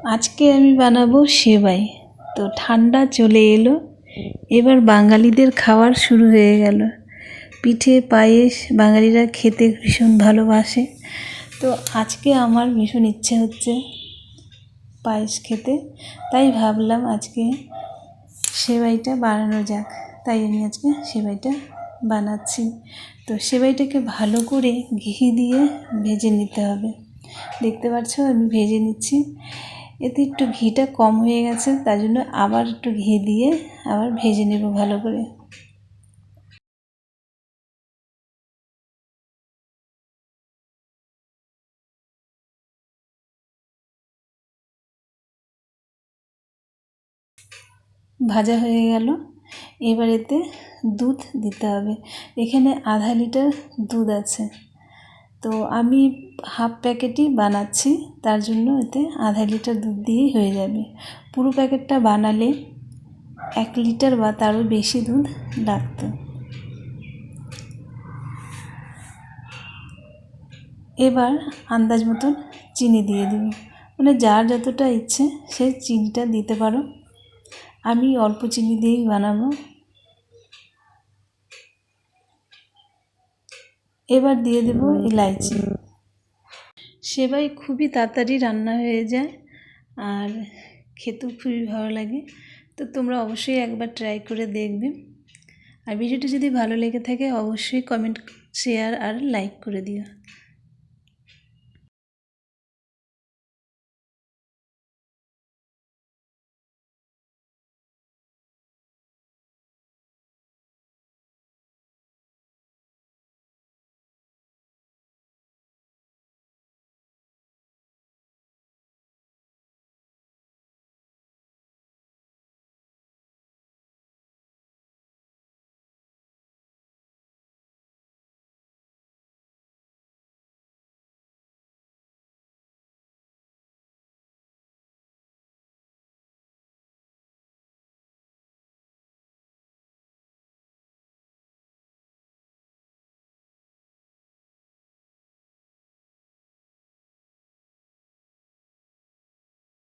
আজকে আমি বানাবো সেবাই। তো ঠান্ডা চলে এলো, এবার বাঙালিদের খাওয়ার শুরু হয়ে গেল। পিঠে পায়েস বাঙালিরা খেতে ভীষণ ভালোবাসে। তো আজকে আমার ভীষণ ইচ্ছে হচ্ছে পায়েস খেতে, তাই ভাবলাম আজকে সেবাইটা বানানো যাক। তাই আমি আজকে সেবাইটা বানাচ্ছি। তো সেবাইটাকে ভালো করে ঘি দিয়ে ভেজে নিতে হবে। দেখতে পাচ্ছ আমি ভেজে নিচ্ছি। এতে একটু ঘিটা কম হয়ে গেছে, তার জন্য আবার একটু ঘি দিয়ে আবার ভেজে নেব ভালো করে। ভাজা হয়ে গেল, এবার এতে দুধ দিতে হবে। এখানে আধা লিটার দুধ আছে, তো আমি হাফ প্যাকেটই বানাচ্ছি, তার জন্য এতে আধা লিটার দুধ দিয়েই হয়ে যাবে। পুরো প্যাকেটটা বানালে 1 লিটার বা তারও বেশি দুধ লাগতো। এবার আন্দাজ মতন চিনি দিয়ে দেব, মানে যার যতটা ইচ্ছে সে চিনিটা দিতে পারো। আমি অল্প চিনি দিয়েই বানাবো। এবার দিয়ে দেব এলাইচি। সেবাই খুবই তাড়াতাড়ি রান্না হয়ে যায় আর খেতেও খুবই ভালো লাগে। তো তোমরা অবশ্যই একবার ট্রাই করে দেখবে। আর ভিডিওটি যদি ভালো লেগে থাকে অবশ্যই কমেন্ট, শেয়ার আর লাইক করে দিও।